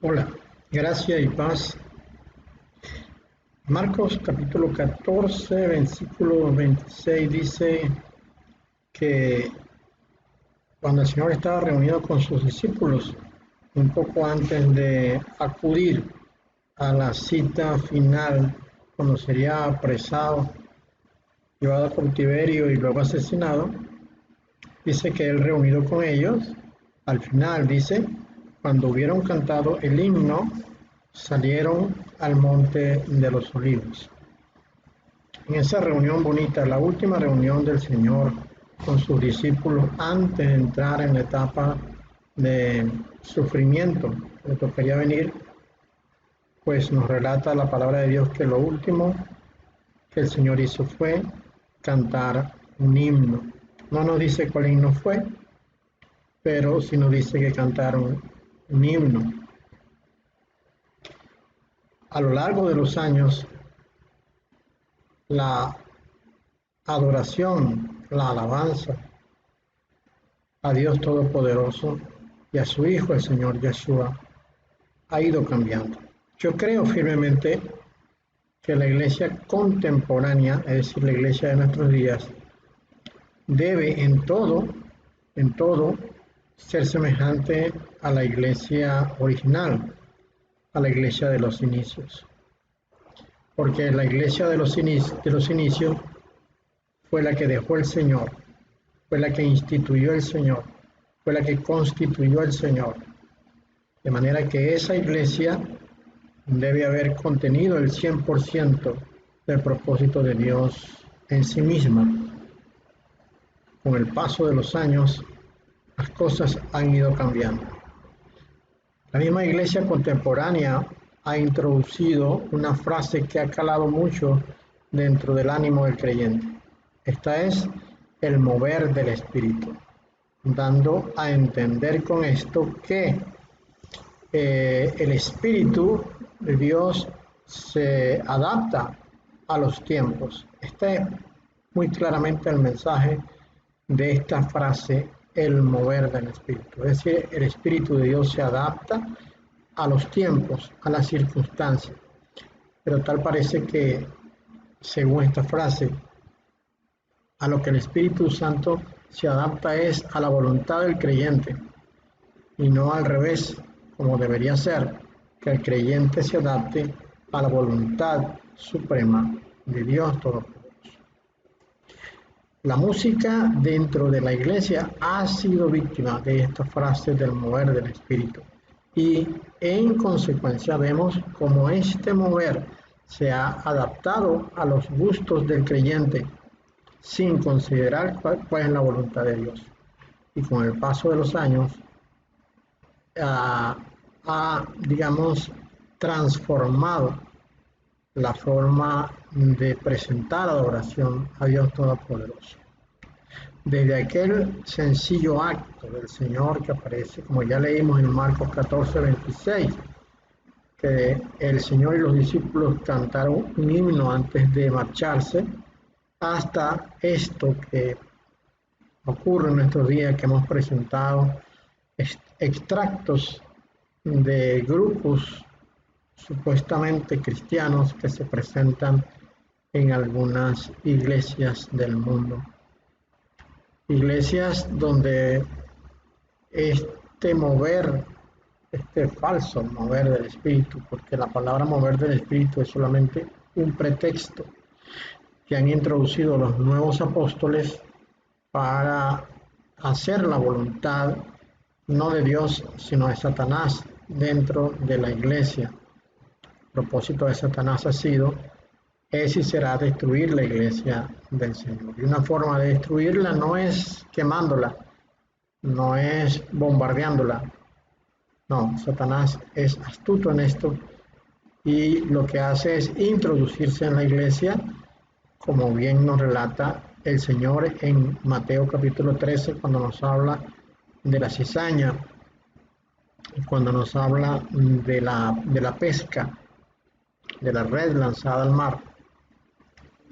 Hola, gracia y paz. Marcos capítulo 14, versículo 26 dice que cuando el Señor estaba reunido con sus discípulos, un poco antes de acudir a la cita final, cuando sería apresado, llevado a cautiverio y luego asesinado, dice que Él reunido con ellos, al final dice, cuando hubieron cantado el himno, salieron al monte de los olivos. En esa reunión bonita, la última reunión del Señor con sus discípulos antes de entrar en la etapa de sufrimiento que le tocaría venir, pues nos relata la palabra de Dios que lo último que el Señor hizo fue cantar un himno. No nos dice cuál himno fue, pero sí nos dice que cantaron un himno. A lo largo de los años, la adoración, la alabanza a Dios Todopoderoso y a su Hijo, el Señor Yeshua, ha ido cambiando. Yo creo firmemente que la iglesia contemporánea, es decir, la iglesia de nuestros días, debe en todo, ser semejante a la iglesia original, a la iglesia de los inicios. Porque la iglesia de los inicios fue la que dejó el Señor, fue la que instituyó el Señor, fue la que constituyó el Señor. De manera que esa iglesia debe haber contenido el 100% del propósito de Dios en sí misma. Con el paso de los años, las cosas han ido cambiando. La misma iglesia contemporánea ha introducido una frase que ha calado mucho dentro del ánimo del creyente. Esta es el mover del Espíritu, dando a entender con esto que el Espíritu de Dios se adapta a los tiempos. Este es muy claramente el mensaje de esta frase, el mover del Espíritu. Es decir, el Espíritu de Dios se adapta a los tiempos, a las circunstancias. Pero tal parece que, según esta frase, a lo que el Espíritu Santo se adapta es a la voluntad del creyente y no al revés, como debería ser, que el creyente se adapte a la voluntad suprema de Dios Todopoderoso. La música dentro de la iglesia ha sido víctima de esta frase del mover del Espíritu y en consecuencia vemos cómo este mover se ha adaptado a los gustos del creyente sin considerar cuál es la voluntad de Dios. Y con el paso de los años digamos, transformado la forma de presentar adoración a Dios Todopoderoso. Desde aquel sencillo acto del Señor que aparece, como ya leímos en Marcos 14, 26, que el Señor y los discípulos cantaron un himno antes de marcharse, hasta esto que ocurre en nuestros días, que hemos presentado extractos de grupos supuestamente cristianos que se presentan en algunas iglesias del mundo. Iglesias donde este mover, este falso mover del Espíritu, porque la palabra mover del Espíritu es solamente un pretexto que han introducido los nuevos apóstoles para hacer la voluntad no de Dios, sino de Satanás dentro de la iglesia. El propósito de Satanás ha sido, es y será destruir la iglesia del Señor. Y una forma de destruirla no es quemándola, no es bombardeándola. No, Satanás es astuto en esto y lo que hace es introducirse en la iglesia, como bien nos relata el Señor en Mateo capítulo 13, cuando nos habla de la cizaña, cuando nos habla de la pesca, de la red lanzada al mar.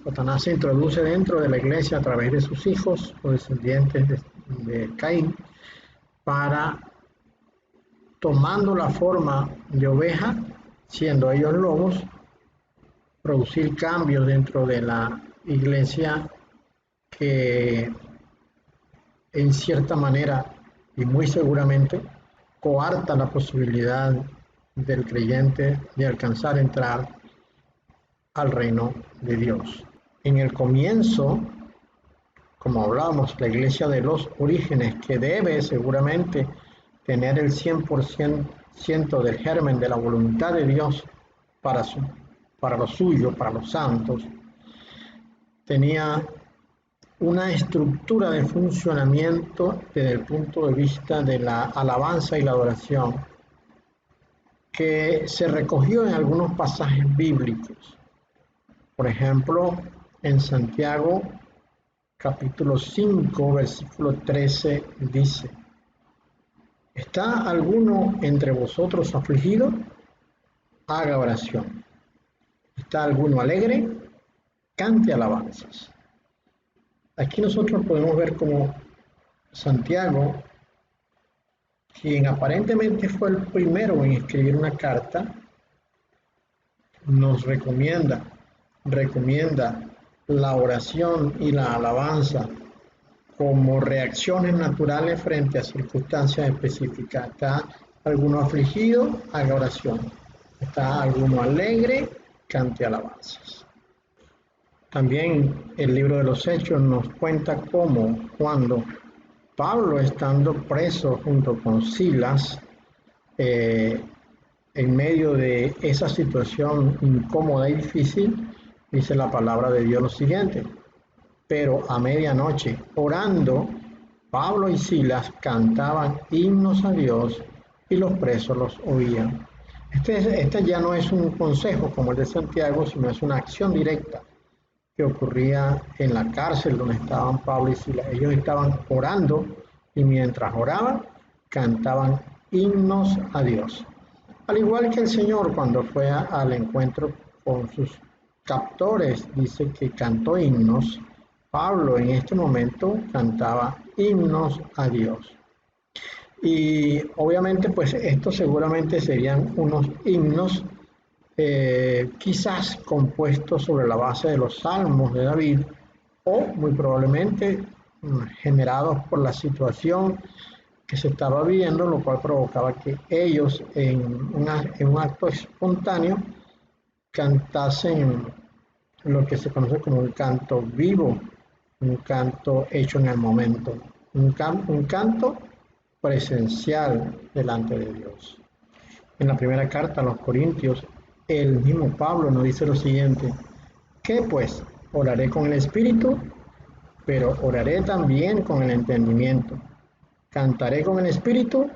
Satanás se introduce dentro de la iglesia a través de sus hijos o descendientes de Caín para tomando la forma de oveja, siendo ellos lobos, producir cambios dentro de la iglesia que en cierta manera y muy seguramente coarta la posibilidad del creyente de alcanzar a entrar al reino de Dios. En el comienzo, como hablábamos, la iglesia de los orígenes, que debe seguramente tener el 100% del germen de la voluntad de Dios para lo suyo, para los santos, tenía una estructura de funcionamiento desde el punto de vista de la alabanza y la adoración que se recogió en algunos pasajes bíblicos. Por ejemplo, en Santiago capítulo 5, versículo 13 dice: ¿está alguno entre vosotros afligido? Haga oración. ¿Está alguno alegre? Cante alabanzas. Aquí nosotros podemos ver como Santiago, quien aparentemente fue el primero en escribir una carta, nos recomienda la oración y la alabanza como reacciones naturales frente a circunstancias específicas. ¿Está alguno afligido? Haga oración. ¿Está alguno alegre? Cante alabanzas. También el libro de los Hechos nos cuenta cómo cuando Pablo, estando preso junto con Silas, en medio de esa situación incómoda y difícil, dice la palabra de Dios lo siguiente: pero a medianoche, orando, Pablo y Silas cantaban himnos a Dios y los presos los oían. Este ya no es un consejo como el de Santiago, sino es una acción directa que ocurría en la cárcel donde estaban Pablo y Silas. Ellos estaban orando y mientras oraban, cantaban himnos a Dios. Al igual que el Señor cuando fue al encuentro con sus captores, dice que cantó himnos. Pablo en este momento cantaba himnos a Dios. Y obviamente pues estos seguramente serían unos himnos quizás compuestos sobre la base de los salmos de David o muy probablemente generados por la situación que se estaba viviendo, lo cual provocaba que ellos en un acto espontáneo cantasen lo que se conoce como un canto vivo, un canto hecho en el momento, un canto presencial delante de Dios. En la primera carta a los Corintios, el mismo Pablo nos dice lo siguiente: ¿qué pues? Oraré con el espíritu, pero oraré también con el entendimiento. Cantaré con el espíritu,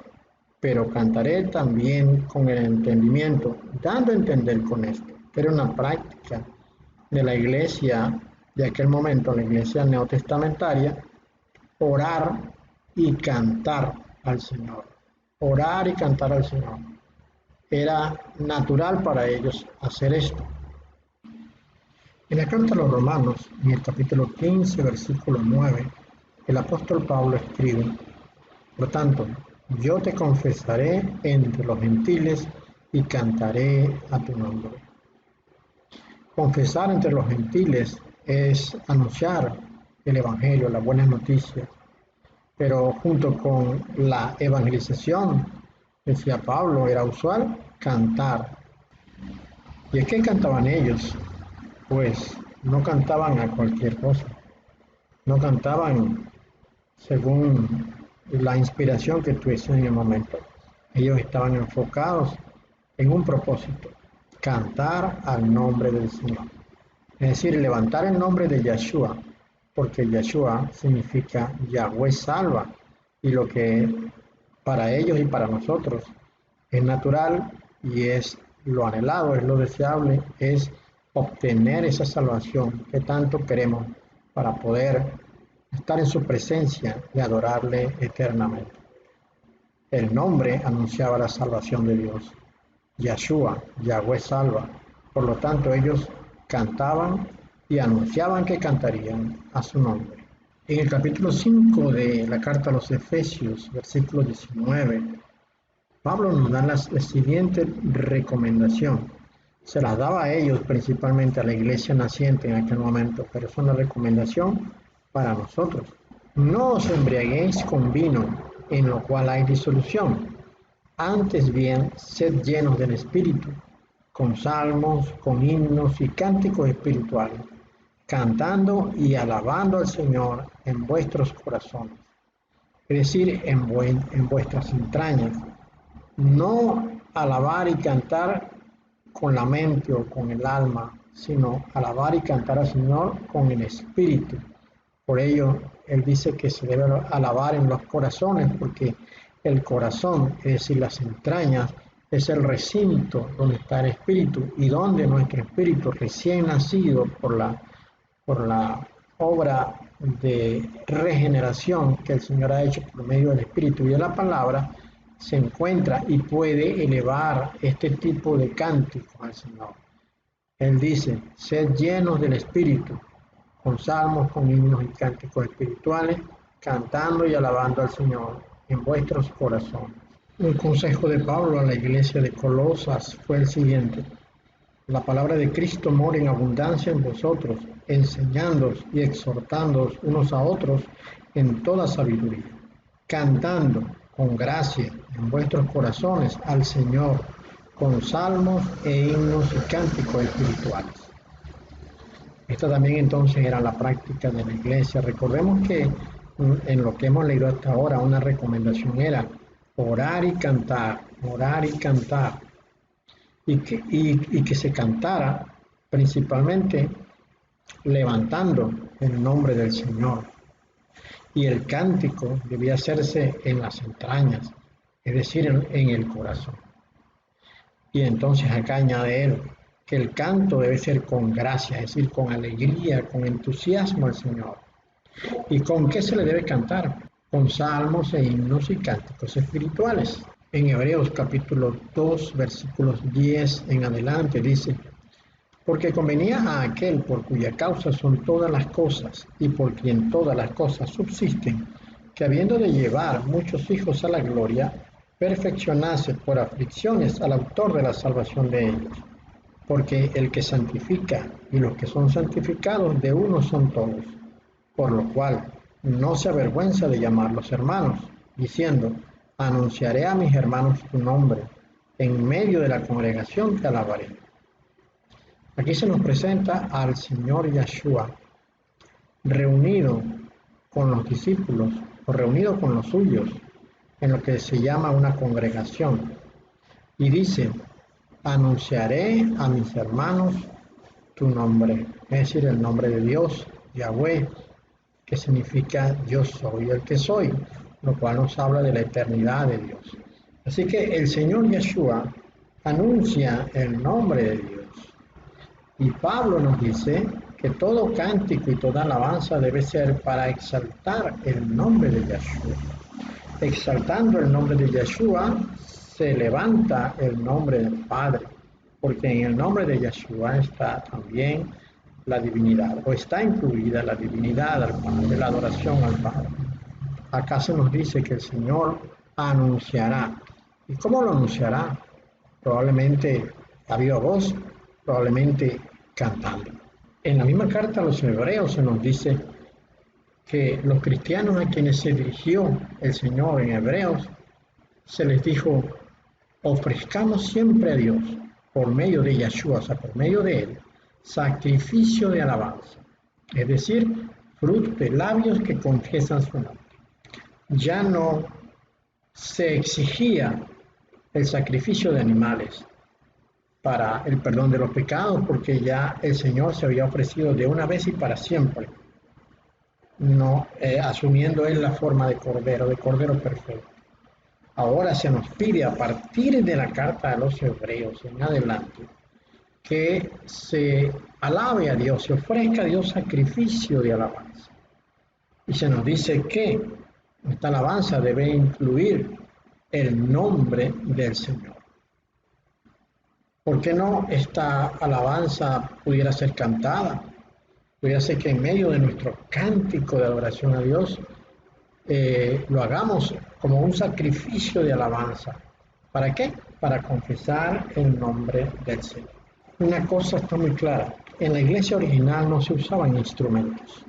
pero cantaré también con el entendimiento, dando a entender con esto. Era una práctica de la iglesia de aquel momento, la iglesia neotestamentaria, orar y cantar al Señor. Orar y cantar al Señor. Era natural para ellos hacer esto. En la carta a los Romanos, en el capítulo 15, versículo 9, el apóstol Pablo escribe: por tanto, yo te confesaré entre los gentiles y cantaré a tu nombre. Confesar entre los gentiles es anunciar el evangelio, las buenas noticias, pero junto con la evangelización, decía Pablo, era usual cantar. ¿Y es que cantaban ellos? Pues no cantaban a cualquier cosa, no cantaban según la inspiración que tuviesen en el momento. Ellos estaban enfocados en un propósito: cantar al nombre del Señor. Es decir, levantar el nombre de Yeshua, porque Yeshua significa Yahweh salva, y lo que para ellos y para nosotros es natural y es lo anhelado, es lo deseable, es obtener esa salvación que tanto queremos para poder estar en su presencia y adorarle eternamente. El nombre anunciaba la salvación de Dios. Yeshua, Yahweh salva. Por lo tanto, ellos cantaban y anunciaban que cantarían a su nombre. En el capítulo 5 de la carta a los Efesios, versículo 19, Pablo nos da la siguiente recomendación. Se las daba a ellos, principalmente a la iglesia naciente en aquel momento, pero es una recomendación para nosotros. No os embriaguéis con vino, en lo cual hay disolución. Antes bien, sed llenos del Espíritu, con salmos, con himnos y cánticos espirituales, cantando y alabando al Señor en vuestros corazones, es decir, en vuestras entrañas. No alabar y cantar con la mente o con el alma, sino alabar y cantar al Señor con el Espíritu. Por ello, Él dice que se debe alabar en los corazones, porque el corazón, es decir, las entrañas, es el recinto donde está el Espíritu y donde nuestro Espíritu recién nacido por la obra de regeneración que el Señor ha hecho por medio del Espíritu y de la palabra, se encuentra y puede elevar este tipo de cánticos al Señor. Él dice, sed llenos del Espíritu, con salmos, con himnos y cánticos espirituales, cantando y alabando al Señor en vuestros corazones. Un consejo de Pablo a la iglesia de Colosas fue el siguiente: la palabra de Cristo mora en abundancia en vosotros, enseñándoos y exhortándoos unos a otros en toda sabiduría, cantando con gracia en vuestros corazones al Señor con salmos e himnos y cánticos espirituales. Esta también entonces era la práctica de la iglesia. Recordemos que en lo que hemos leído hasta ahora, una recomendación era orar y cantar, orar y cantar, y que se cantara principalmente levantando el nombre del Señor. Y el cántico debía hacerse en las entrañas, es decir, en el corazón. Y entonces acá añade él que el canto debe ser con gracia, es decir, con alegría, con entusiasmo al Señor. ¿Y con qué se le debe cantar? Con salmos e himnos y cánticos espirituales. En Hebreos capítulo 2, versículos 10 en adelante dice, porque convenía a aquel por cuya causa son todas las cosas y por quien todas las cosas subsisten, que habiendo de llevar muchos hijos a la gloria, perfeccionase por aflicciones al autor de la salvación de ellos. Porque el que santifica y los que son santificados de uno son todos, por lo cual no se avergüenza de llamarlos hermanos, diciendo, anunciaré a mis hermanos tu nombre, en medio de la congregación te alabaré. Aquí se nos presenta al Señor Yeshua reunido con los discípulos o reunido con los suyos en lo que se llama una congregación. Y dice, anunciaré a mis hermanos tu nombre, es decir, el nombre de Dios, Yahweh, que significa yo soy el que soy, lo cual nos habla de la eternidad de Dios. Así que el Señor Yeshua anuncia el nombre de Dios. Y Pablo nos dice que todo cántico y toda alabanza debe ser para exaltar el nombre de Yeshua. Exaltando el nombre de Yeshua, se levanta el nombre del Padre, porque en el nombre de Yeshua está también la divinidad, o está incluida la divinidad al Padre, la adoración al Padre. Acá se nos dice que el Señor anunciará. ¿Y cómo lo anunciará? Probablemente a viva voz, probablemente cantando. En la misma carta a los Hebreos se nos dice que los cristianos a quienes se dirigió el Señor en Hebreos, se les dijo, ofrezcamos siempre a Dios, por medio de Yeshua, o sea, por medio de Él, sacrificio de alabanza, es decir, fruto de labios que confiesan su nombre. Ya no se exigía el sacrificio de animales para el perdón de los pecados, porque ya el Señor se había ofrecido de una vez y para siempre, no asumiendo Él la forma de cordero perfecto. Ahora se nos pide a partir de la carta a los Hebreos en adelante que se alabe a Dios, se ofrezca a Dios sacrificio de alabanza. Y se nos dice que esta alabanza debe incluir el nombre del Señor. ¿Por qué no esta alabanza pudiera ser cantada? Pudiera ser que en medio de nuestro cántico de adoración a Dios lo hagamos como un sacrificio de alabanza, ¿Para qué? Para confesar el nombre del Señor. Una cosa está muy clara, en la iglesia original no se usaban instrumentos,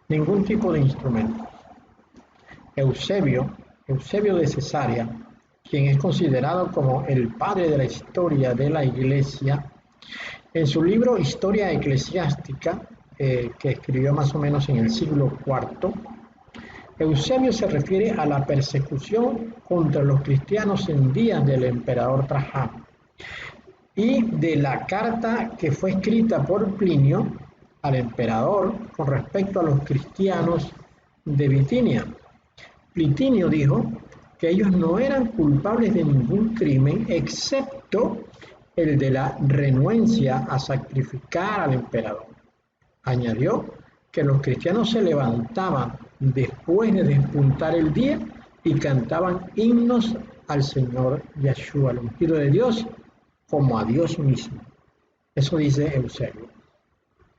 ningún tipo de instrumentos. Eusebio de Cesarea, quien es considerado como el padre de la historia de la iglesia, en su libro Historia Eclesiástica, que escribió más o menos en el siglo IV, Eusebio se refiere a la persecución contra los cristianos en días del emperador Trajano y de la carta que fue escrita por Plinio al emperador con respecto a los cristianos de Bitinia. Plinio dijo que ellos no eran culpables de ningún crimen excepto el de la renuencia a sacrificar al emperador. Añadió que los cristianos se levantaban después de despuntar el día y cantaban himnos al Señor Yeshua, al ungido de Dios, como a Dios mismo. Eso dice Eusebio.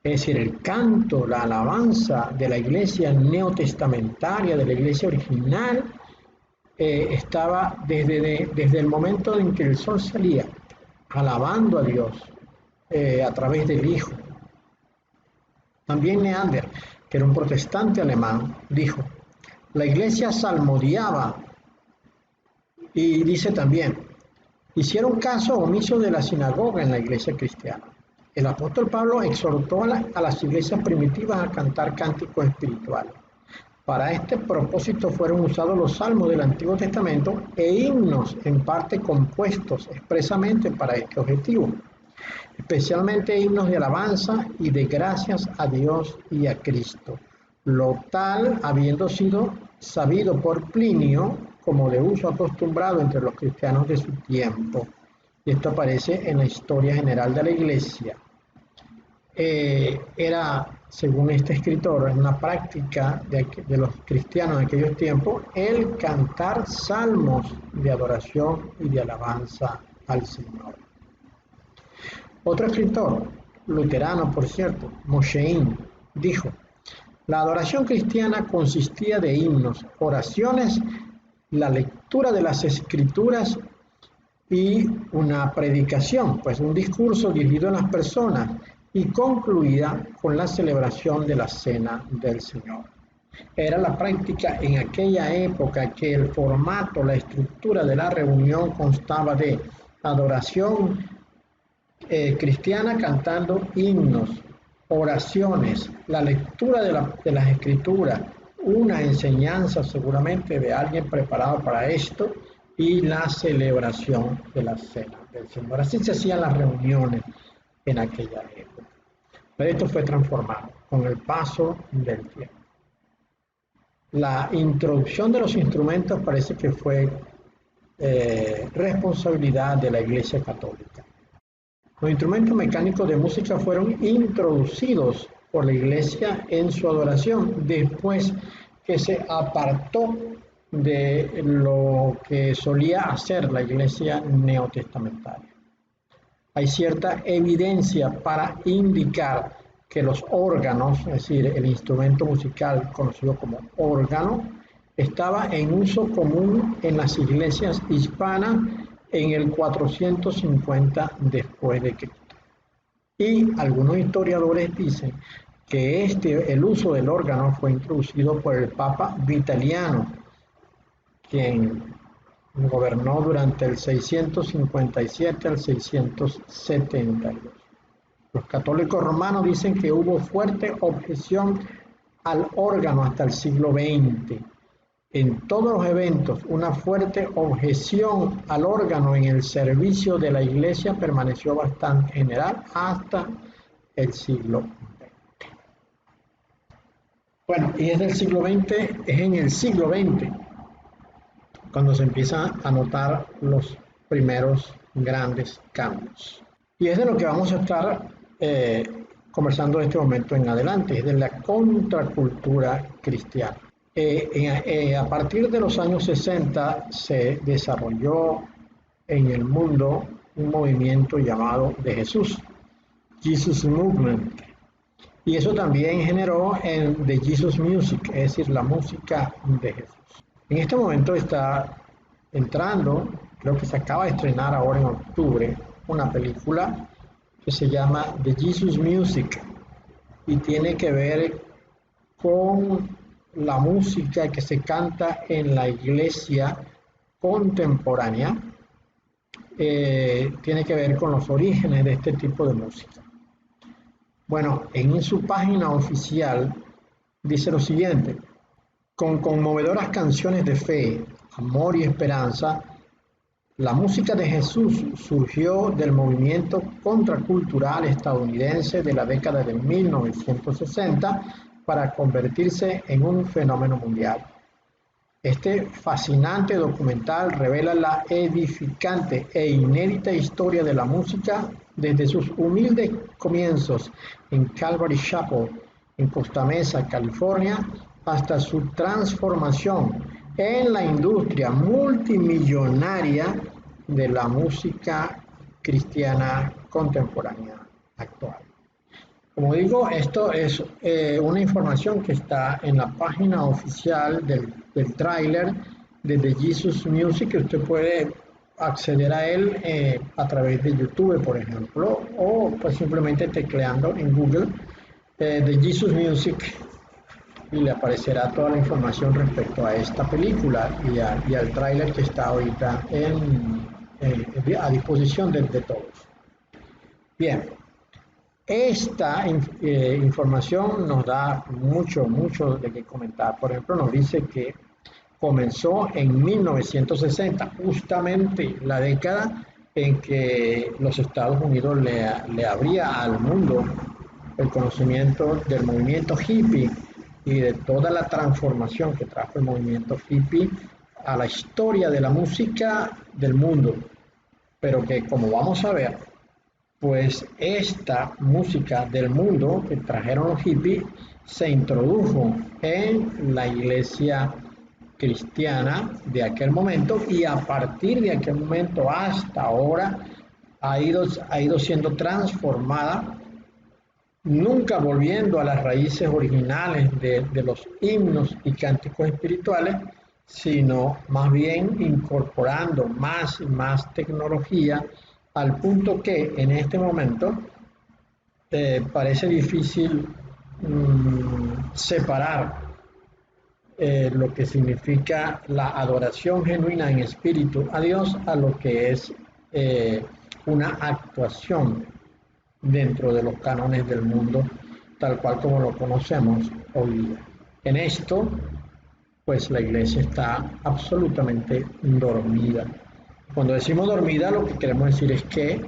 Es decir, el canto, la alabanza de la iglesia neotestamentaria, de la iglesia original, estaba desde el momento en que el sol salía, alabando a Dios a través del Hijo. También Neander, que era un protestante alemán, dijo, la iglesia salmodiaba y dice también, hicieron caso omiso de la sinagoga en la iglesia cristiana. El apóstol Pablo exhortó a las iglesias primitivas a cantar cánticos espirituales. Para este propósito fueron usados los salmos del Antiguo Testamento e himnos en parte compuestos expresamente para este objetivo, especialmente himnos de alabanza y de gracias a Dios y a Cristo, lo tal habiendo sido sabido por Plinio como de uso acostumbrado entre los cristianos de su tiempo. Y esto aparece en la historia general de la iglesia. Era, según este escritor, una práctica de los cristianos de aquellos tiempos el cantar salmos de adoración y de alabanza al Señor. Otro escritor, luterano por cierto, Mosheim, dijo, la adoración cristiana consistía de himnos, oraciones, la lectura de las escrituras y una predicación, pues un discurso dirigido a las personas y concluida con la celebración de la Cena del Señor. Era la práctica en aquella época que el formato, la estructura de la reunión constaba de adoración cristiana cantando himnos, oraciones, la lectura de las escrituras, una enseñanza seguramente de alguien preparado para esto y la celebración de la Cena del Señor. Así se hacían las reuniones en aquella época. Pero esto fue transformado con el paso del tiempo. La introducción de los instrumentos parece que fue responsabilidad de la Iglesia Católica. Los instrumentos mecánicos de música fueron introducidos por la Iglesia en su adoración después que se apartó de lo que solía hacer la Iglesia neotestamentaria. Hay cierta evidencia para indicar que los órganos, es decir, el instrumento musical conocido como órgano, estaba en uso común en las iglesias hispanas en el 450 después de Cristo. Y algunos historiadores dicen que el uso del órgano fue introducido por el Papa Vitaliano, quien gobernó durante el 657 al 672. Los católicos romanos dicen que hubo fuerte objeción al órgano hasta el siglo XX. En todos los eventos, una fuerte objeción al órgano en el servicio de la iglesia permaneció bastante general hasta el siglo XX. Bueno, y es en el siglo XX cuando se empiezan a notar los primeros grandes cambios. Y es de lo que vamos a estar conversando en este momento en adelante, es de la contracultura cristiana. A partir de los años 60 se desarrolló en el mundo un movimiento llamado de Jesús, Jesus Movement, y eso también generó el The Jesus Music, es decir, la música de Jesús. En este momento está entrando creo que se acaba de estrenar ahora en octubre, una película que se llama The Jesus Music y tiene que ver con la música que se canta en la iglesia contemporánea. Tiene que ver con los orígenes de este tipo de música. Bueno, en su página oficial dice lo siguiente: con conmovedoras canciones de fe, amor y esperanza, la música de Jesús surgió del movimiento contracultural estadounidense de la década de 1960 para convertirse en un fenómeno mundial. Este fascinante documental revela la edificante e inédita historia de la música desde sus humildes comienzos en Calvary Chapel, en Costa Mesa, California, hasta su transformación en la industria multimillonaria de la música cristiana contemporánea actual. Como digo, esto es una información que está en la página oficial del tráiler de The Jesus Music, que usted puede acceder a él a través de YouTube, por ejemplo, o pues simplemente tecleando en Google The Jesus Music y le aparecerá toda la información respecto a esta película y al tráiler que está ahorita a disposición de todos. Bien. Esta información nos da mucho de qué comentar. Por ejemplo, nos dice que comenzó en 1960, justamente la década en que los Estados Unidos le abría al mundo el conocimiento del movimiento hippie y de toda la transformación que trajo el movimiento hippie a la historia de la música del mundo. Pero que, como vamos a ver, pues esta música del mundo que trajeron los hippies se introdujo en la iglesia cristiana de aquel momento y a partir de aquel momento hasta ahora ha ido siendo transformada, nunca volviendo a las raíces originales de los himnos y cánticos espirituales, sino más bien incorporando más y más tecnología, al punto que en este momento parece difícil separar lo que significa la adoración genuina en espíritu a Dios a lo que es una actuación dentro de los cánones del mundo, tal cual como lo conocemos hoy día. En esto, pues la iglesia está absolutamente dormida. Cuando decimos dormida, lo que queremos decir es que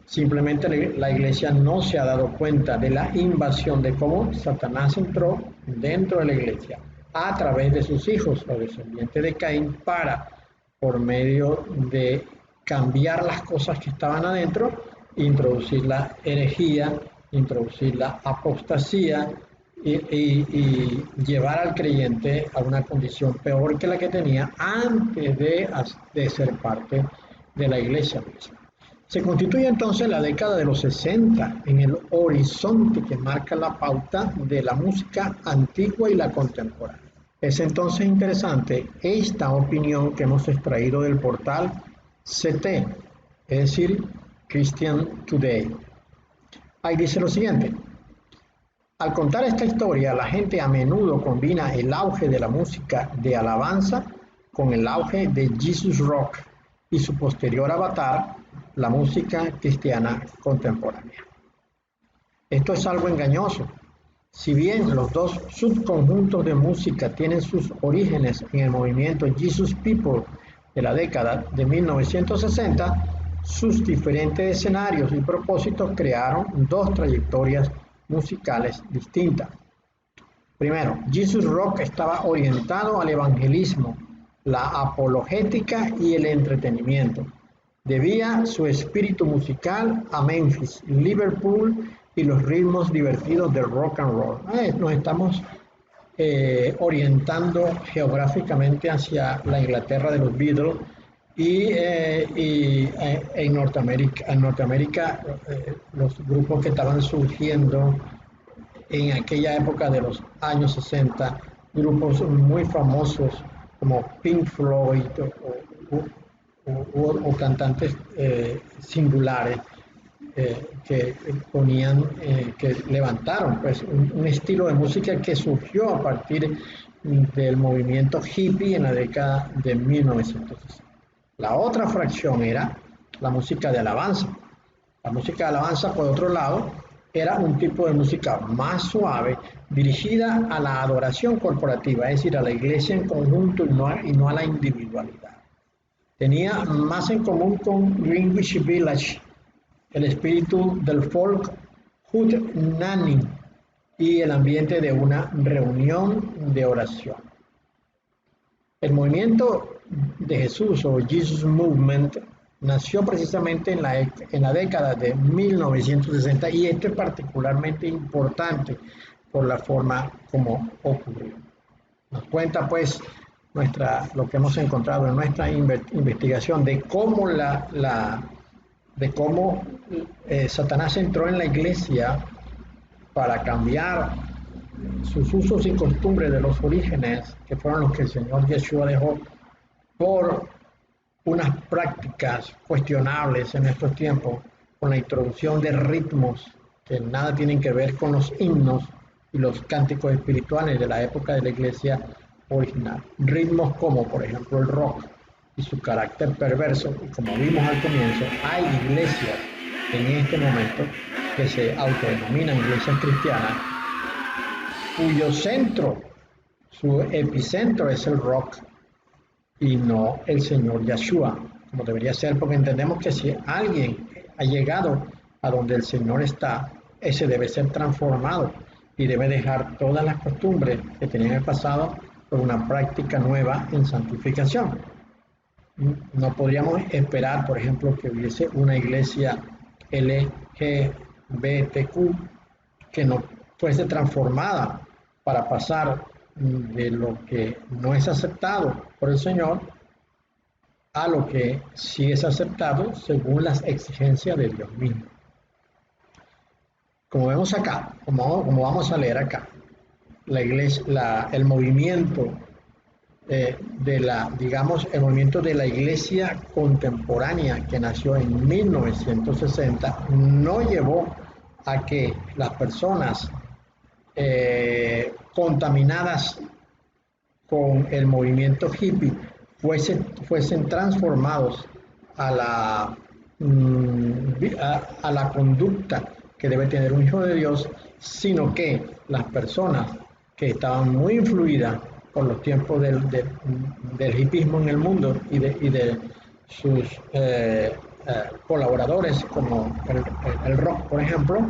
simplemente la iglesia no se ha dado cuenta de la invasión, de cómo Satanás entró dentro de la iglesia a través de sus hijos, los descendientes de Caín, para, por medio de cambiar las cosas que estaban adentro, introducir la herejía, introducir la apostasía y llevar al creyente a una condición peor que la que tenía antes de ser parte de la iglesia misma. Se constituye entonces la década de los 60 en el horizonte que marca la pauta de la música antigua y la contemporánea. Es entonces interesante esta opinión que hemos extraído del portal CT, es decir, Christian Today. Ahí dice lo siguiente: al contar esta historia, la gente a menudo combina el auge de la música de alabanza con el auge de Jesus Rock y su posterior avatar, la música cristiana contemporánea. Esto es algo engañoso. Si bien los dos subconjuntos de música tienen sus orígenes en el movimiento Jesus People de la década de 1960, sus diferentes escenarios y propósitos crearon dos trayectorias musicales distintas. Primero, Jesus Rock estaba orientado al evangelismo, la apologética y el entretenimiento. Debía su espíritu musical a Memphis, Liverpool y los ritmos divertidos del rock and roll. Nos estamos orientando geográficamente hacia la Inglaterra de los Beatles y en Norteamérica los grupos que estaban surgiendo en aquella época de los años 60, grupos muy famosos como Pink Floyd o cantantes singulares que ponían, que levantaron pues un estilo de música que surgió a partir del movimiento hippie en la década de 1960. La otra fracción era la música de alabanza. La música de alabanza, por otro lado, era un tipo de música más suave, dirigida a la adoración corporativa, es decir, a la iglesia en conjunto y no a la individualidad. Tenía más en común con Greenwich Village, el espíritu del folk hootenanny y el ambiente de una reunión de oración. El movimiento de Jesús o Jesus Movement nació precisamente en la década de 1960 y esto es particularmente importante por la forma como ocurrió. Nos cuenta pues lo que hemos encontrado en nuestra investigación de cómo Satanás entró en la iglesia para cambiar sus usos y costumbres de los orígenes, que fueron los que el Señor Yeshua dejó, por unas prácticas cuestionables en estos tiempos, con la introducción de ritmos que nada tienen que ver con los himnos y los cánticos espirituales de la época de la iglesia original. Ritmos como, por ejemplo, el rock y su carácter perverso, y como vimos al comienzo, hay iglesias en este momento que se autodenominan iglesias cristianas, cuyo centro, su epicentro es el rock y no el Señor Yeshua, como debería ser, porque entendemos que si alguien ha llegado a donde el Señor está, ese debe ser transformado y debe dejar todas las costumbres que tenía en el pasado por una práctica nueva en santificación. No podríamos esperar, por ejemplo, que hubiese una iglesia LGBTQ que no fuese transformada para pasar de lo que no es aceptado por el Señor a lo que sí es aceptado según las exigencias de Dios mismo. Como vemos acá, como vamos a leer acá, la iglesia, el movimiento el movimiento de la iglesia contemporánea que nació en 1960 no llevó a que las personas contaminadas con el movimiento hippie fuesen transformados a la conducta que debe tener un hijo de Dios, sino que las personas que estaban muy influidas por los tiempos del hippismo en el mundo y de sus colaboradores como el rock, por ejemplo,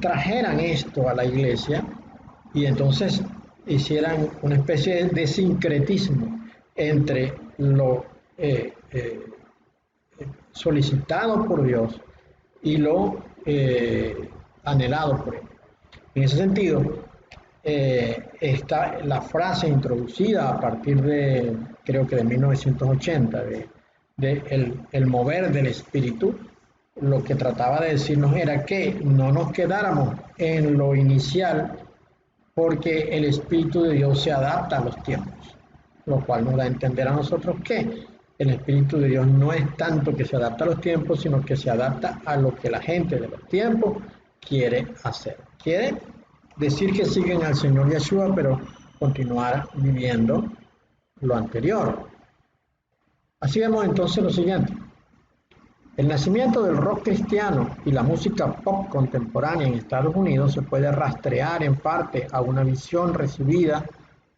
trajeran esto a la iglesia y entonces hicieran una especie de sincretismo entre lo solicitado por Dios y lo anhelado por él. En ese sentido, está la frase introducida a partir de, creo que de 1980, el mover del espíritu, lo que trataba de decirnos era que no nos quedáramos en lo inicial, porque el Espíritu de Dios se adapta a los tiempos, lo cual nos da a entender a nosotros que el Espíritu de Dios no es tanto que se adapta a los tiempos, sino que se adapta a lo que la gente de los tiempos quiere hacer. Quiere decir que siguen al Señor Yeshua, pero continuar viviendo lo anterior. Así vemos entonces lo siguiente. El nacimiento del rock cristiano y la música pop contemporánea en Estados Unidos se puede rastrear en parte a una visión recibida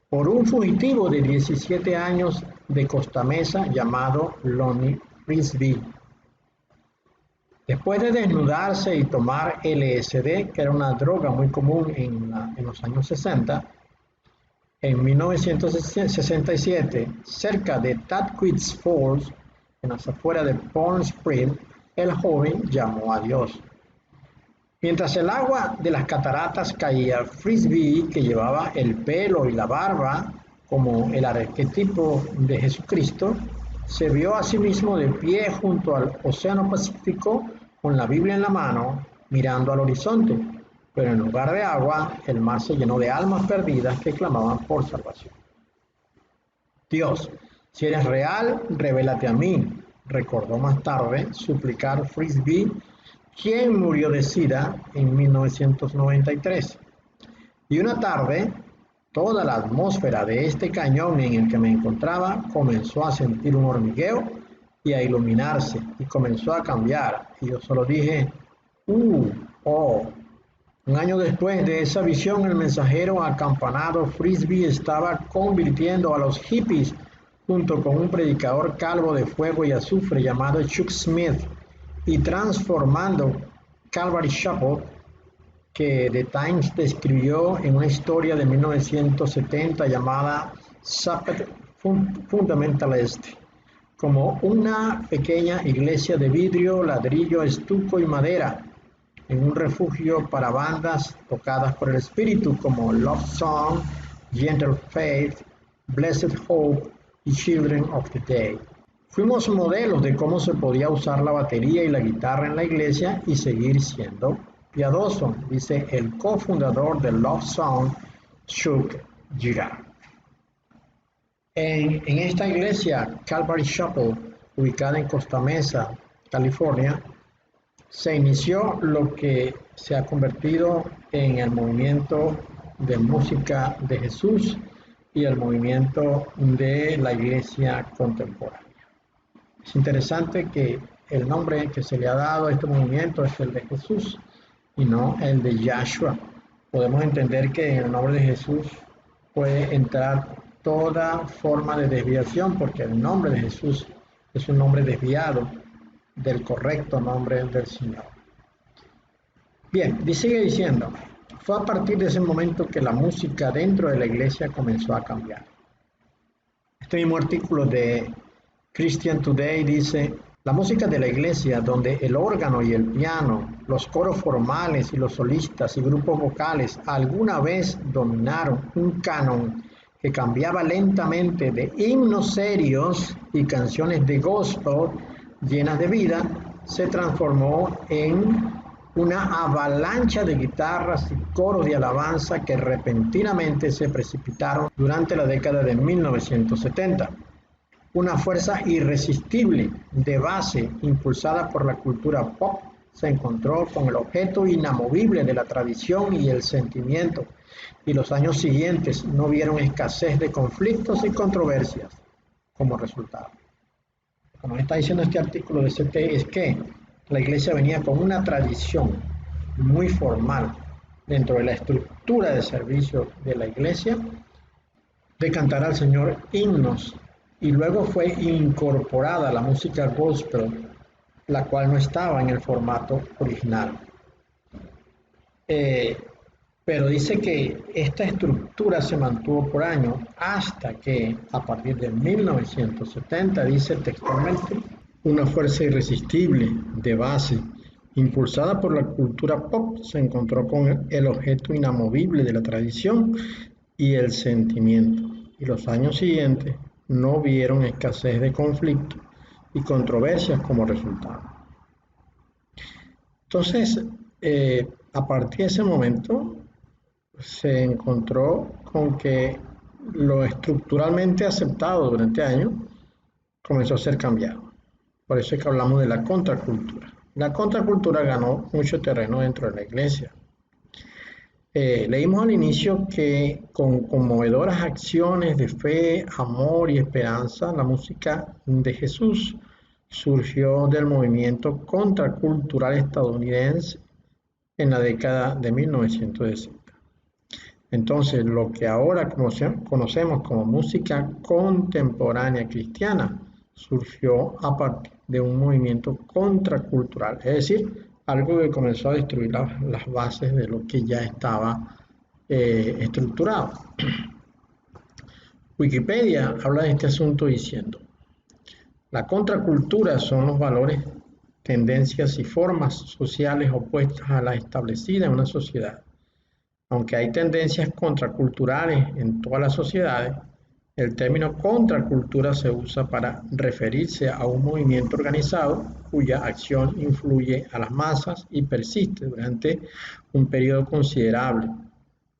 por un fugitivo de 17 años de Costa Mesa llamado Lonnie Frisbee. Después de desnudarse y tomar LSD, que era una droga muy común en los años 60, en 1967, cerca de Tatquitz Falls, en las afueras de Palm Springs, el joven llamó a Dios. Mientras el agua de las cataratas caía, Frisbee, que llevaba el pelo y la barba como el arquetipo de Jesucristo, se vio a sí mismo de pie junto al Océano Pacífico con la Biblia en la mano, mirando al horizonte, pero en lugar de agua, el mar se llenó de almas perdidas que clamaban por salvación. Dios, Si eres real, revélate a mí, recordó más tarde suplicar Frisbee, quien murió de SIDA en 1993. Y una tarde, toda la atmósfera de este cañón en el que me encontraba comenzó a sentir un hormigueo y a iluminarse, y comenzó a cambiar. Y yo solo dije, oh. Un año después de esa visión, el mensajero acampanado Frisbee estaba convirtiendo a los hippies junto con un predicador calvo de fuego y azufre llamado Chuck Smith y transformando Calvary Chapel, que The Times describió en una historia de 1970 llamada Sabbath Fundamentalist, como una pequeña iglesia de vidrio, ladrillo, estuco y madera, en un refugio para bandas tocadas por el espíritu como Love Song, Gentle Faith, Blessed Hope y Children of the Day. Fuimos modelos de cómo se podía usar la batería y la guitarra en la iglesia y seguir siendo piadoso, dice el cofundador de Love Song, Chuck Girard. En esta iglesia, Calvary Chapel, ubicada en Costa Mesa, California, se inició lo que se ha convertido en el movimiento de música de Jesús y el movimiento de la iglesia contemporánea. Es interesante que el nombre que se le ha dado a este movimiento es el de Jesús y no el de Yahshua. Podemos entender que en el nombre de Jesús puede entrar toda forma de desviación, porque el nombre de Jesús es un nombre desviado del correcto nombre del Señor. Bien, y sigue diciendo, fue a partir de ese momento que la música dentro de la iglesia comenzó a cambiar. Este mismo artículo de Christian Today dice, la música de la iglesia, donde el órgano y el piano, los coros formales y los solistas y grupos vocales alguna vez dominaron un canon que cambiaba lentamente de himnos serios y canciones de gospel llenas de vida, se transformó en una avalancha de guitarras y coros de alabanza que repentinamente se precipitaron durante la década de 1970. Una fuerza irresistible de base impulsada por la cultura pop se encontró con el objeto inamovible de la tradición y el sentimiento, y los años siguientes no vieron escasez de conflictos y controversias como resultado. Como está diciendo este artículo de CT, es que la iglesia venía con una tradición muy formal dentro de la estructura de servicio de la iglesia de cantar al Señor himnos, y luego fue incorporada la música gospel, la cual no estaba en el formato original. Pero dice que esta estructura se mantuvo por años hasta que a partir de 1970, dice textualmente, una fuerza irresistible de base impulsada por la cultura pop se encontró con el objeto inamovible de la tradición y el sentimiento, y los años siguientes no vieron escasez de conflictos y controversias como resultado. Entonces, a partir de ese momento, se encontró con que lo estructuralmente aceptado durante años comenzó a ser cambiado. Por eso es que hablamos de la contracultura. La contracultura ganó mucho terreno dentro de la iglesia. Leímos al inicio que con conmovedoras acciones de fe, amor y esperanza, la música de Jesús surgió del movimiento contracultural estadounidense en la década de 1960. Entonces, lo que ahora conocemos como música contemporánea cristiana surgió a partir de un movimiento contracultural, es decir, algo que comenzó a destruir las bases de lo que ya estaba estructurado. Wikipedia habla de este asunto diciendo, la contracultura son los valores, tendencias y formas sociales opuestas a las establecidas en una sociedad. Aunque hay tendencias contraculturales en todas las sociedades, el término contracultura se usa para referirse a un movimiento organizado cuya acción influye a las masas y persiste durante un periodo considerable.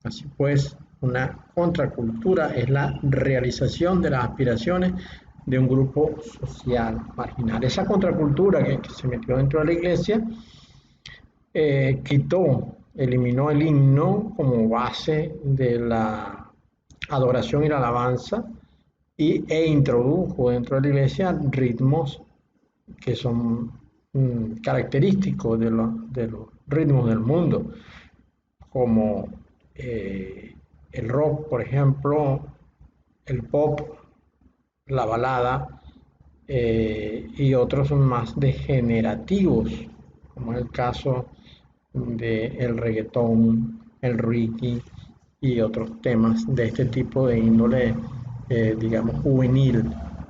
Así pues, una contracultura es la realización de las aspiraciones de un grupo social marginal. Esa contracultura que se metió dentro de la iglesia eliminó el himno como base de la adoración y la alabanza e introdujo dentro de la iglesia ritmos que son característicos de los ritmos del mundo, como el rock, por ejemplo, el pop, la balada, y otros son más degenerativos, como es el caso del reggaetón, el reggae y otros temas de este tipo de índole, digamos, juvenil,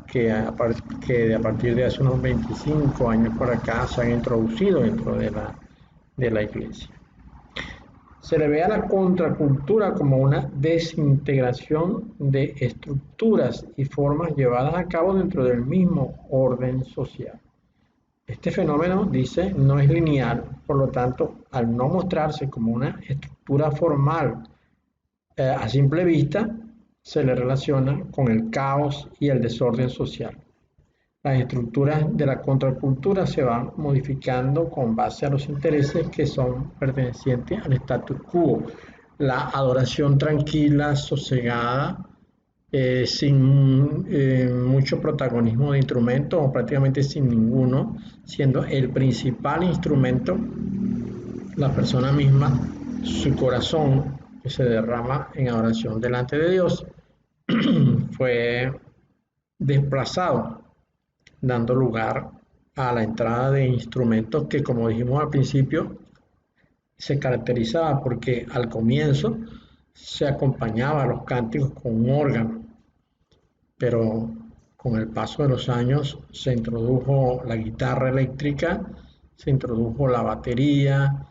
que a partir de hace unos 25 años por acá se han introducido dentro de la iglesia. Se le ve a la contracultura como una desintegración de estructuras y formas llevadas a cabo dentro del mismo orden social. Este fenómeno, dice, no es lineal, por lo tanto, al no mostrarse como una estructura formal a simple vista, se le relaciona con el caos y el desorden social. Las estructuras de la contracultura se van modificando con base a los intereses que son pertenecientes al status quo. La adoración tranquila, sosegada, sin mucho protagonismo de instrumentos o prácticamente sin ninguno, siendo el principal instrumento la persona misma, su corazón que se derrama en adoración delante de Dios, fue desplazado, dando lugar a la entrada de instrumentos que, como dijimos al principio, se caracterizaba porque al comienzo se acompañaba a los cánticos con un órgano, pero con el paso de los años se introdujo la guitarra eléctrica, se introdujo la batería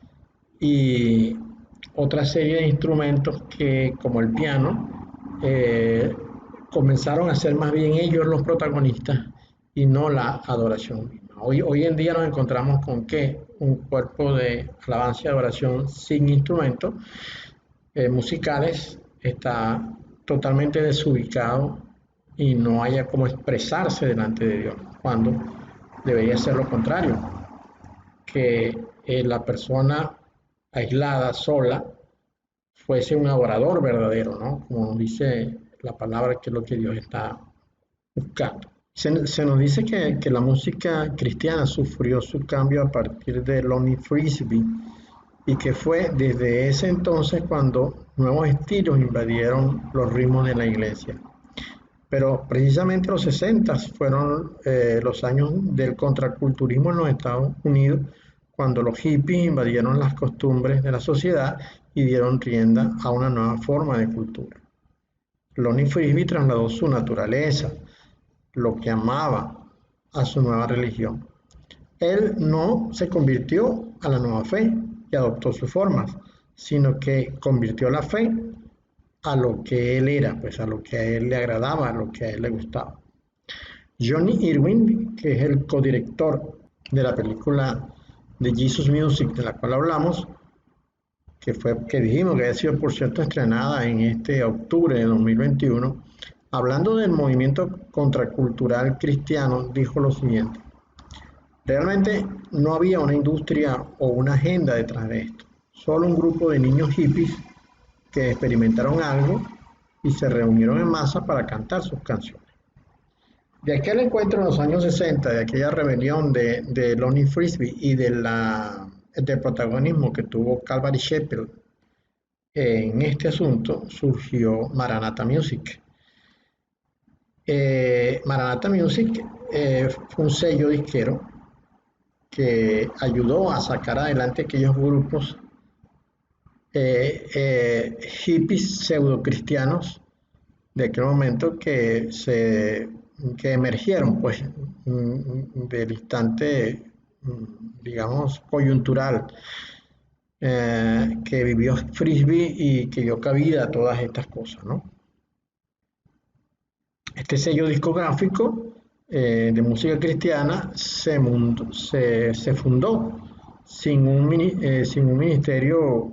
y otra serie de instrumentos que, como el piano, comenzaron a ser más bien ellos los protagonistas y no la adoración misma. Hoy en día nos encontramos con que un cuerpo de alabanza y adoración sin instrumentos musicales está totalmente desubicado y no haya cómo expresarse delante de Dios, cuando debería ser lo contrario, que la persona aislada, sola, fuese un adorador verdadero, ¿no? Como dice la palabra, que es lo que Dios está buscando. Se nos dice que la música cristiana sufrió su cambio a partir de Lonnie Frisbee y que fue desde ese entonces cuando nuevos estilos invadieron los ritmos de la iglesia. Pero precisamente los 60 fueron los años del contraculturismo en los Estados Unidos, cuando los hippies invadieron las costumbres de la sociedad y dieron rienda a una nueva forma de cultura. Lonnie Frisbee trasladó su naturaleza, lo que amaba, a su nueva religión. Él no se convirtió a la nueva fe y adoptó sus formas, sino que convirtió la fe a lo que él era, pues a lo que a él le agradaba, a lo que a él le gustaba. Johnny Irwin, que es el codirector de la película de Jesus Music, de la cual hablamos, que dijimos que había sido, por cierto, estrenada en este octubre de 2021, hablando del movimiento contracultural cristiano, dijo lo siguiente: realmente no había una industria o una agenda detrás de esto, solo un grupo de niños hippies que experimentaron algo y se reunieron en masa para cantar sus canciones. De aquel encuentro en los años 60, de aquella rebelión de Lonnie Frisbee y del protagonismo que tuvo Calvary Chapel en este asunto, surgió Maranatha Music. Maranatha Music fue un sello disquero que ayudó a sacar adelante aquellos grupos hippies pseudo-cristianos de aquel momento que emergieron pues del instante, digamos, coyuntural que vivió Frisbee y que dio cabida a todas estas cosas, ¿no? Este sello discográfico de música cristiana se fundó sin un ministerio,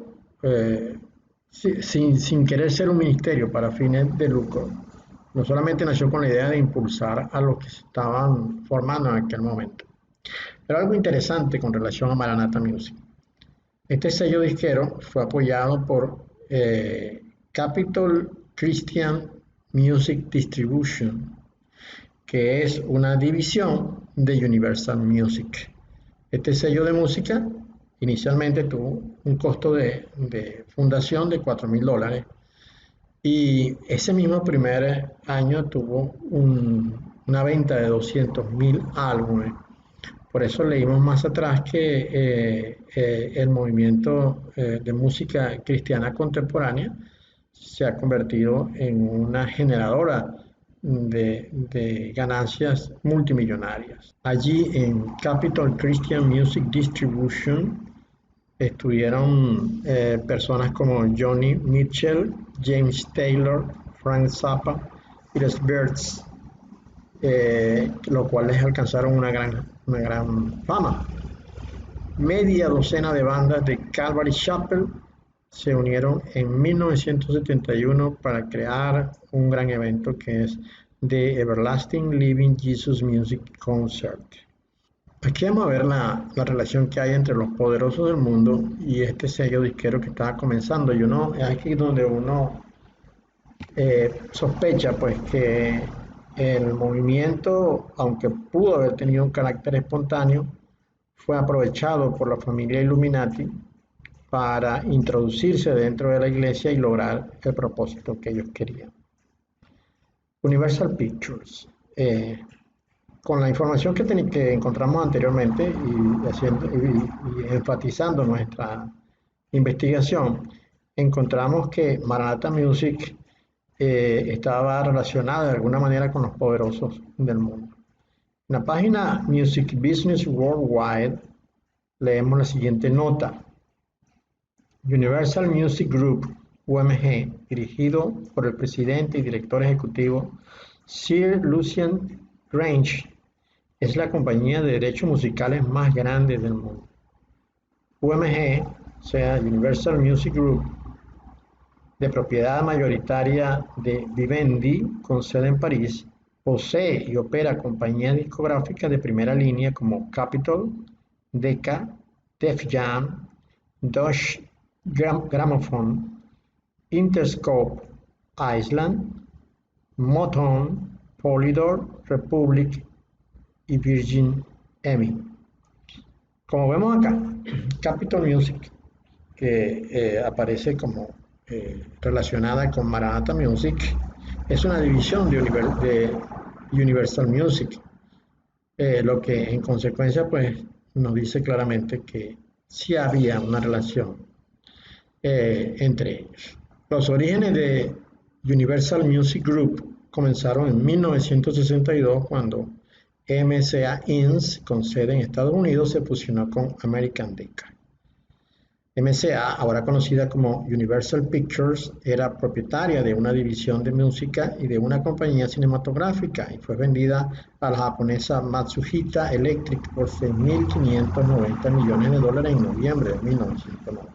sin querer ser un ministerio para fines de lucro, No solamente nació con la idea de impulsar a los que se estaban formando en aquel momento. Pero algo interesante con relación a Maranatha Music. Este sello disquero fue apoyado por Capitol Christian Music Distribution, que es una división de Universal Music. Este sello de música inicialmente tuvo un costo de fundación de $4,000 y ese mismo primer año tuvo una venta de 200,000 álbumes. Por eso leímos más atrás que el movimiento de música cristiana contemporánea se ha convertido en una generadora de ganancias multimillonarias. Allí en Capitol Christian Music Distribution estuvieron personas como Johnny Mitchell, James Taylor, Frank Zappa y los Byrds, los cuales alcanzaron una gran fama. Media docena de bandas de Calvary Chapel se unieron en 1971 para crear un gran evento que es The Everlasting Living Jesus Music Concert. Aquí vamos a ver la relación que hay entre los poderosos del mundo y este sello disquero que estaba comenzando. Y uno, es aquí donde uno sospecha pues que el movimiento, aunque pudo haber tenido un carácter espontáneo, fue aprovechado por la familia Illuminati para introducirse dentro de la iglesia y lograr el propósito que ellos querían. Universal Pictures. Con la información que encontramos anteriormente y enfatizando nuestra investigación, encontramos que Maranatha Music estaba relacionada de alguna manera con los poderosos del mundo. En la página Music Business Worldwide leemos la siguiente nota. Universal Music Group, UMG, dirigido por el presidente y director ejecutivo Sir Lucian Grange, es la compañía de derechos musicales más grande del mundo. UMG, o sea, Universal Music Group, de propiedad mayoritaria de Vivendi, con sede en París, posee y opera compañías discográficas de primera línea como Capitol, Decca, Def Jam, Deutsche Grammophon, Interscope, Island, Motown, Polydor, Republic y Virgin EMI. Como vemos acá, Capitol Music, que aparece como relacionada con Maranatha Music, es una división de Universal Music, lo que en consecuencia pues nos dice claramente que sí había una relación entre ellos. Los orígenes de Universal Music Group comenzaron en 1962 cuando MCA Inc., con sede en Estados Unidos, se fusionó con American Decca. MCA, ahora conocida como Universal Pictures, era propietaria de una división de música y de una compañía cinematográfica y fue vendida a la japonesa Matsushita Electric por $6.590 millones en noviembre de 1990.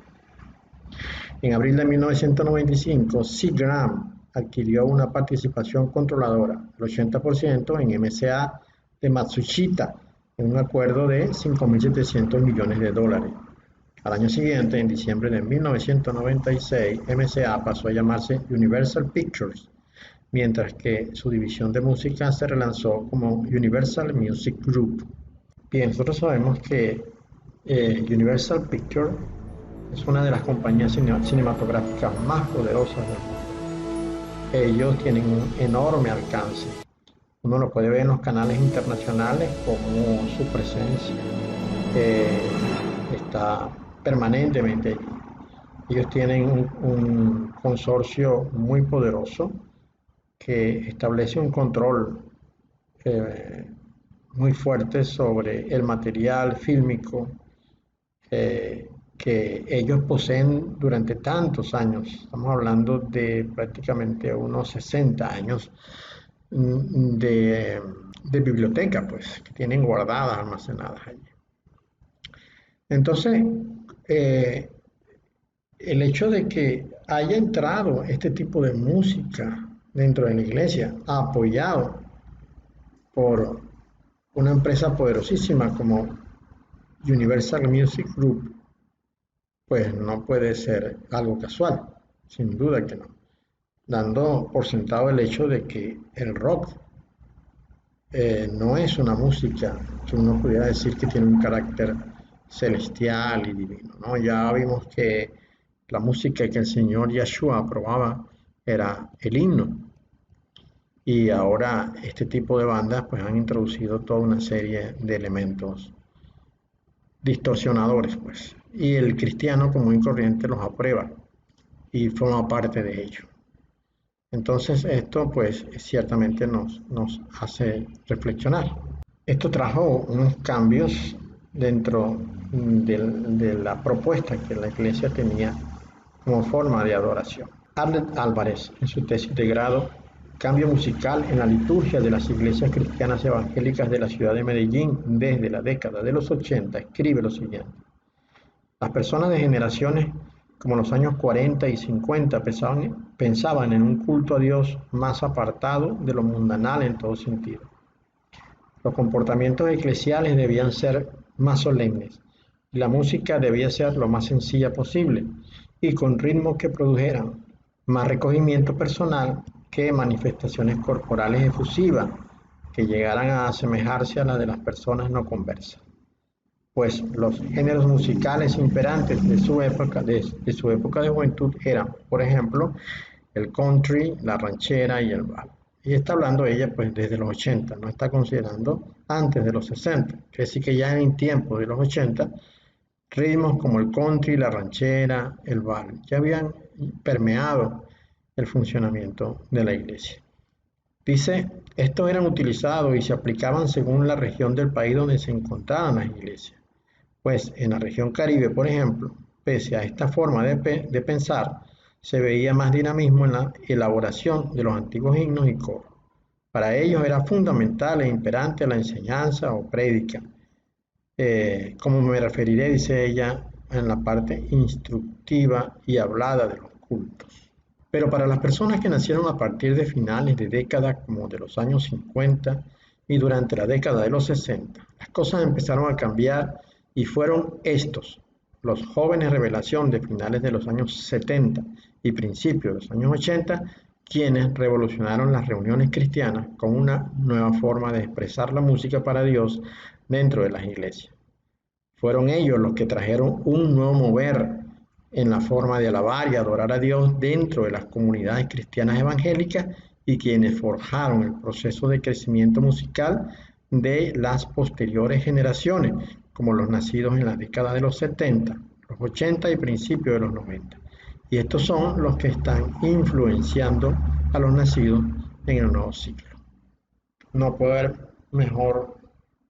En abril de 1995, Seagram adquirió una participación controladora, el 80% en MCA de Matsushita, en un acuerdo de $5.700 millones. Al año siguiente, en diciembre de 1996, MCA pasó a llamarse Universal Pictures, mientras que su división de música se relanzó como Universal Music Group. Bien, nosotros sabemos que Universal Pictures es una de las compañías cinematográficas más poderosas del mundo. Ellos tienen un enorme alcance. Uno lo puede ver en los canales internacionales como su presencia está permanentemente allí. Ellos tienen un consorcio muy poderoso que establece un control muy fuerte sobre el material fílmico que ellos poseen durante tantos años. Estamos hablando de prácticamente unos 60 años de biblioteca, pues, que tienen guardadas, almacenadas allí. Entonces, el hecho de que haya entrado este tipo de música dentro de la iglesia, apoyado por una empresa poderosísima como Universal Music Group, pues no puede ser algo casual, sin duda que no, dando por sentado el hecho de que el rock no es una música que uno pudiera decir que tiene un carácter celestial y divino, ¿no? Ya vimos que la música que el Señor Yeshua aprobaba era el himno, y ahora este tipo de bandas pues han introducido toda una serie de elementos distorsionadores, pues, y el cristiano común y corriente los aprueba y forma parte de ello. Entonces esto pues ciertamente nos hace reflexionar. Esto trajo unos cambios dentro de la propuesta que la iglesia tenía como forma de adoración. Arlet Álvarez, en su tesis de grado Cambio musical en la liturgia de las iglesias cristianas evangélicas de la ciudad de Medellín desde la década de los 80, escribe lo siguiente: las personas de generaciones como los años 40 y 50 pensaban en un culto a Dios más apartado de lo mundanal en todo sentido. Los comportamientos eclesiales debían ser más solemnes y la música debía ser lo más sencilla posible y con ritmos que produjeran más recogimiento personal que manifestaciones corporales efusivas que llegaran a asemejarse a las de las personas no conversas, pues los géneros musicales imperantes de su época de juventud eran, por ejemplo, el country, la ranchera y el bal. Y está hablando ella pues desde los 80, no está considerando antes de los 60. Quiere decir que ya en tiempos de los 80, ritmos como el country, la ranchera, el bal, ya habían permeado el funcionamiento de la iglesia. Dice, estos eran utilizados y se aplicaban según la región del país donde se encontraban las iglesias. Pues en la región Caribe, por ejemplo, pese a esta forma de pensar, se veía más dinamismo en la elaboración de los antiguos himnos y coros. Para ellos era fundamental e imperante la enseñanza o prédica, como me referiré, dice ella, en la parte instructiva y hablada de los cultos. Pero para las personas que nacieron a partir de finales de década como de los años 50 y durante la década de los 60, las cosas empezaron a cambiar y fueron estos, los jóvenes revelación de finales de los años 70 y principios de los años 80, quienes revolucionaron las reuniones cristianas con una nueva forma de expresar la música para Dios dentro de las iglesias. Fueron ellos los que trajeron un nuevo mover en la forma de alabar y adorar a Dios dentro de las comunidades cristianas evangélicas y quienes forjaron el proceso de crecimiento musical de las posteriores generaciones, como los nacidos en la década de los 70, los 80 y principios de los 90. Y estos son los que están influenciando a los nacidos en el nuevo siglo. No puede haber mejor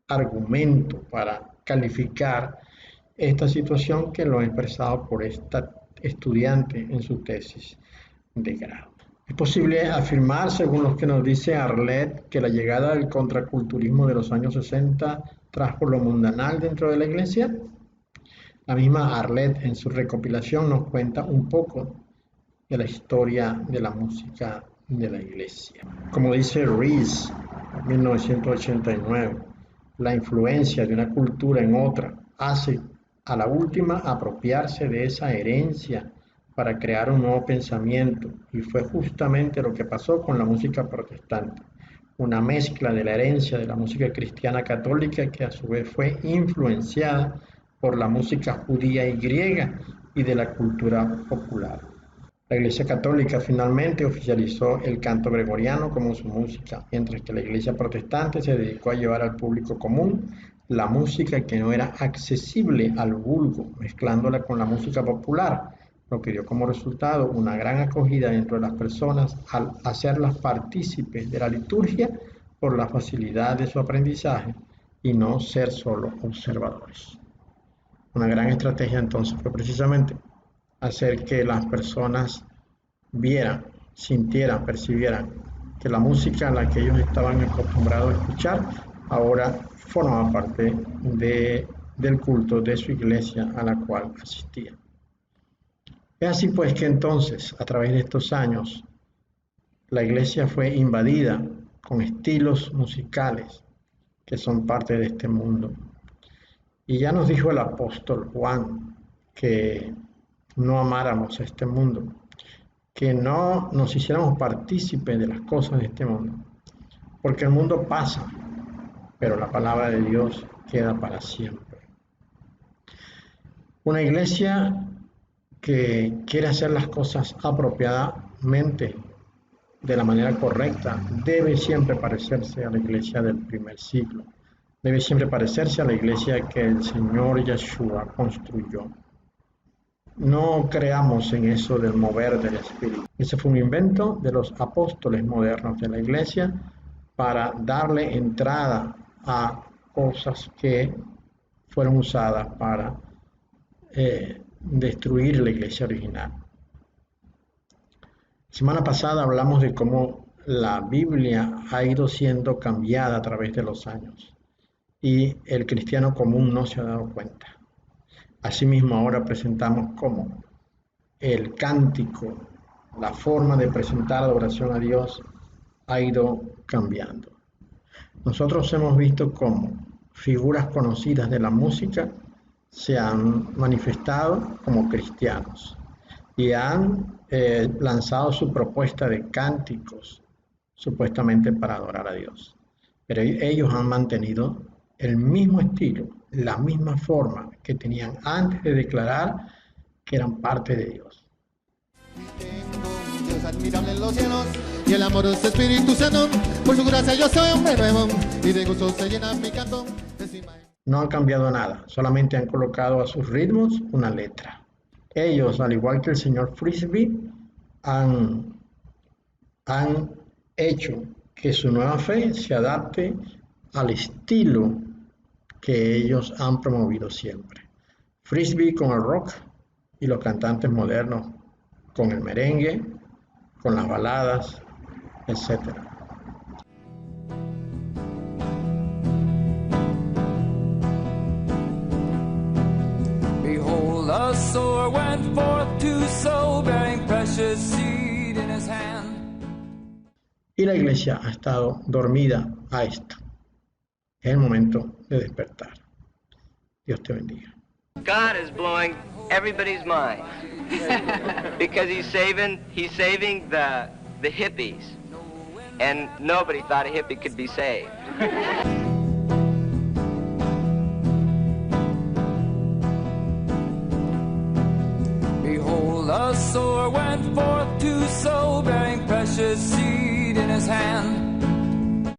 argumento para calificar esta situación que lo expresado por esta estudiante en su tesis de grado. Es posible afirmar, según lo que nos dice Arlet, que la llegada del contraculturismo de los años 60 trajo lo mundanal dentro de la iglesia. La misma Arlet en su recopilación nos cuenta un poco de la historia de la música de la iglesia. Como dice Rees, 1989, la influencia de una cultura en otra hace a la última apropiarse de esa herencia para crear un nuevo pensamiento, y fue justamente lo que pasó con la música protestante, una mezcla de la herencia de la música cristiana católica que a su vez fue influenciada por la música judía y griega y de la cultura popular. La Iglesia Católica finalmente oficializó el canto gregoriano como su música, mientras que la Iglesia Protestante se dedicó a llevar al público común la música que no era accesible al vulgo, mezclándola con la música popular, lo que dio como resultado una gran acogida dentro de las personas al hacerlas partícipes de la liturgia por la facilidad de su aprendizaje y no ser solo observadores. Una gran estrategia entonces fue precisamente hacer que las personas vieran, sintieran, percibieran que la música a la que ellos estaban acostumbrados a escuchar ahora formaba parte del culto de su iglesia a la cual asistían. Es así pues que entonces, a través de estos años, la iglesia fue invadida con estilos musicales que son parte de este mundo. Y ya nos dijo el apóstol Juan que no amáramos a este mundo, que no nos hiciéramos partícipes de las cosas de este mundo, porque el mundo pasa, pero la palabra de Dios queda para siempre. Una iglesia que quiere hacer las cosas apropiadamente, de la manera correcta, debe siempre parecerse a la iglesia del primer siglo. Debe siempre parecerse a la iglesia que el Señor Yeshua construyó. No creamos en eso del mover del Espíritu. Ese fue un invento de los apóstoles modernos de la iglesia para darle entrada a cosas que fueron usadas para destruir la iglesia original. Semana pasada hablamos de cómo la Biblia ha ido siendo cambiada a través de los años y el cristiano común no se ha dado cuenta. Asimismo, ahora presentamos cómo el cántico, la forma de presentar adoración a Dios ha ido cambiando. Nosotros hemos visto cómo figuras conocidas de la música se han manifestado como cristianos y han lanzado su propuesta de cánticos supuestamente para adorar a Dios. Pero ellos han mantenido el mismo estilo, la misma forma que tenían antes de declarar que eran parte de Dios. Dios admirable en los cielos y el amoroso Espíritu Santo, por su gracia yo soy hombre nuevo y de gozo se llena mi canto. No han cambiado nada, solamente han colocado a sus ritmos una letra. Ellos, al igual que el señor Frisbee, han hecho que su nueva fe se adapte al estilo que ellos han promovido siempre. Frisbee con el rock y los cantantes modernos con el merengue, con las baladas, etc. Behold, a sower went forth to sow, bearing precious seed in his hand. Y la iglesia ha estado dormida a esto. Es el momento de despertar. Dios te bendiga. God is blowing everybody's mind because he's saving the hippies, and nobody thought a hippie could be saved. Behold, a sower went forth to sow, bearing precious seed in his hand.